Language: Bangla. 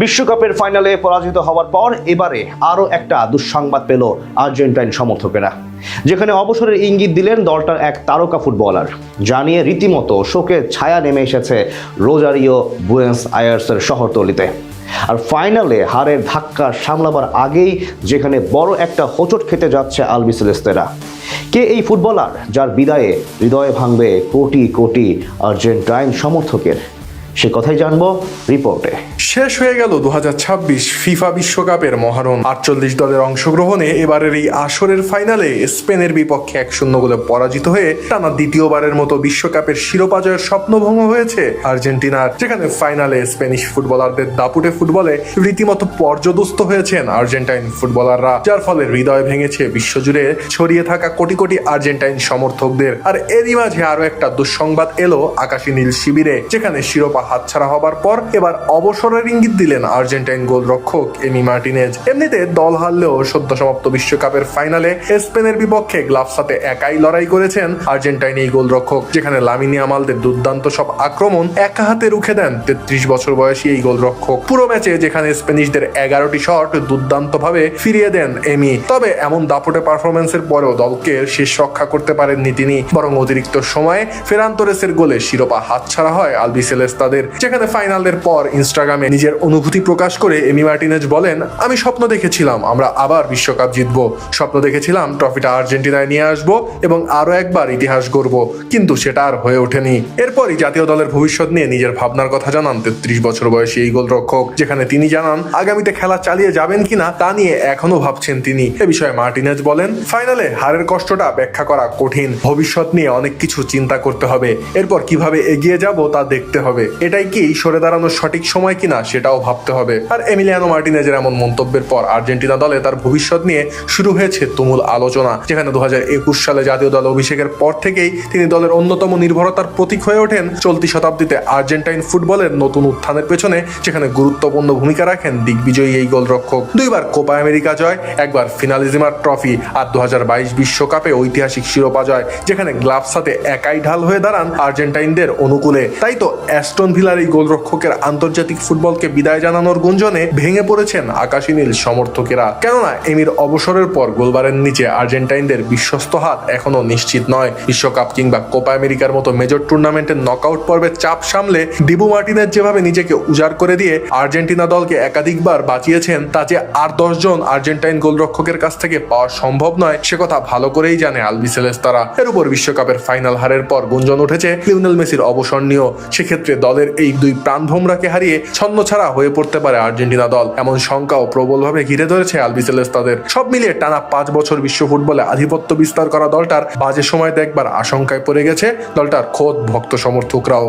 বিশ্বকাপের ফাইনালে পরাজিত হওয়ার পর এবারে আরও একটা দুঃসংবাদ পেল আর্জেন্টাইন সমর্থকেরা, যেখানে অবসরের ইঙ্গিত দিলেন দলটার এক তারকা ফুটবলার। জানিয়ে রীতিমতো শোকের ছায়া নেমে এসেছে রোজারিও বুয়েন্স আয়ার্সের শহরতলিতে। আর ফাইনালে হারের ধাক্কা সামলাবার আগেই যেখানে বড় একটা হোঁচট খেতে যাচ্ছে আলবিসেলেস্তেরা। কে এই ফুটবলার যার বিদায়ে হৃদয়ে ভাঙবে কোটি কোটি আর্জেন্টাইন সমর্থকের? সে কথাই জানবো রিপোর্টে। শেষ হয়ে গেল 2026 ফিফা বিশ্বকাপের মহারণ। 48 দলের অংশগ্রহণে এবারের এই আসরের ফাইনালে স্পেনের বিপক্ষে 1-0 গোলে পরাজিত হয়ে টানা দ্বিতীয়বারের মতো বিশ্বকাপের শিরোপা জয়ের স্বপ্নভঙ্গ হয়েছে আর্জেন্টিনার, যেখানে ফাইনালে স্প্যানিশ ফুটবলারদের দাপুটে ফুটবলে রীতিমতো পর্যদস্ত হয়েছেন আর্জেন্টাইন ফুটবলাররা, যার ফলে হৃদয় ভেঙেছে বিশ্বজুড়ে ছড়িয়ে থাকা কোটি কোটি আর্জেন্টাইন সমর্থকদের। আর এরই মাঝে আরো একটা দুঃসংবাদ এলো আকাশী নীল শিবিরে, যেখানে শিরোপা হাতছাড়া হবার পর এবার অবসরের ইঙ্গিত দিলেন আর্জেন্টাইন গোলরক্ষক এমি মার্টিনেজ। এমনিতে দল হারলেও সদ্য সমাপ্ত বিশ্বকাপের ফাইনালে স্পেনের বিপক্ষে গ্লাভস হাতে একাই লড়াই করেছেন আর্জেন্টাইন এই গোলরক্ষক, যেখানে লামিনে ইয়ামালদের দুর্দান্ত সব আক্রমণ একা হাতে রুখে দেন 33 বছর বয়সী এই গোলরক্ষক। পুরো ম্যাচে যেখানে স্প্যানিশদের 11টি শট দুর্দান্ত ভাবে ফিরিয়ে দেন এমি। তবে এমন দাপটে পারফরমেন্সের পরেও দলকে শেষ রক্ষা করতে পারেননি তিনি, বরং অতিরিক্ত সময়ে ফেরান তোরেসের গোলে শিরোপা হাতছাড়া হয় আলবিসেলেস্তাদের। যেখানে ফাইনালের পর ইনস্টাগ্রামে নিজের অনুভূতি প্রকাশ করে এমি মার্টিনেজ বলেন, আমি স্বপ্ন দেখেছিলাম আমরা আবার বিশ্বকাপ জিতবো, স্বপ্ন দেখেছিলাম ট্রফিটা আর্জেন্টিনায় নিয়ে আসবো এবং আরো একবার ইতিহাস গড়বো, কিন্তু সেটা আর হয়ে ওঠেনি। এরপরই জাতীয় দলের ভবিষ্যৎ নিয়ে নিজের ভাবনার কথা জানান 33 বছর বয়সী এই গোলরক্ষক, যেখানে তিনি জানান আগামীতে খেলা চালিয়ে যাবেন কিনা তা নিয়ে এখনো ভাবছেন তিনি। এ বিষয়ে মার্টিনেজ বলেন, ফাইনালে হারের কষ্টটা ব্যাখ্যা করা কঠিন, ভবিষ্যৎ নিয়ে অনেক কিছু চিন্তা করতে হবে, এরপর কিভাবে এগিয়ে যাব তা দেখতে হবে, এটাই কি সরে দাঁড়ানোর সঠিক সময় কিনা সেটাও ভাবতে হবে। আর এমিলিয়ানো মার্টিনেজের এমন মন্তব্যের পর আর্জেন্টিনা দলে তার ভবিষ্যৎ নিয়ে শুরু হয়েছে তুমুল আলোচনা, যেখানে 2021 সালে জাতীয় দলে অভিষেকের পর থেকেই তিনি দলের অন্যতম নির্ভরতার প্রতীক হয়ে ওঠেন চলতি শতাব্দীতে আর্জেন্টাইন ফুটবলের নতুন উত্থানের পেছনে, যেখানে গুরুত্বপূর্ণ ভূমিকা রাখেন দিগ্বিজয়ী এই গোলরক্ষক। 2বার কোপা আমেরিকা জয়, 1বার ফিনালিজিমার ট্রফি আর 2022 বিশ্বকাপে ঐতিহাসিক শিরোপা জয়, যেখানে গ্লাভস হাতে একাই ঢাল হয়ে দাঁড়ান আর্জেন্টাইনদের অনুকূলে। তাই তো অ্যাস্টন ভিলার এই গোলরক্ষকের আন্তর্জাতিক ফুটবলকে বিদায় জানানোর গুঞ্জনে ভেঙে পড়েছেন আকাশী নীল সমর্থকেরা। কেননা এমির অবসরের পর গোলবারের নিচে আর্জেন্টাইনদের বিশ্বস্ত হাত এখনো নিশ্চিত নয়। বিশ্বকাপ কিংবা কোপা আমেরিকার মতো মেজর টুর্নামেন্টের নকআউট পর্বের চাপ সামলে ডিবু মার্টিনেজ যেভাবে নিজেকে উজাড় করে দিয়ে আর্জেন্টিনা দলকে একাধিকবার বাঁচিয়েছেন, তা যে আর 10 জন আর্জেন্টাইন গোলরক্ষকের কাছ থেকে পাওয়া সম্ভব নয় সে কথা ভালো করেই জানে আলবিসেলেস্তারা। এর উপর বিশ্বকাপের ফাইনাল হারের পর গুঞ্জন উঠেছে লিওনেল মেসির অবসর নিয়েও। সেক্ষেত্রে দলের এই দুই প্রাণভোমরাকে হারিয়ে ছন্নছাড়া হয়ে পড়তে পারে আর্জেন্টিনা দল, এমন শঙ্কাও প্রবলভাবে ঘিরে ধরেছে আলবিসেলেস্তাদের। সব মিলিয়ে টানা 5 বছর বিশ্ব ফুটবলে আধিপত্য বিস্তার করা দলটার বাজে সময় দেখবার আশঙ্কায় পড়ে গেছে দলটার খোদ ভক্ত সমর্থকরাও।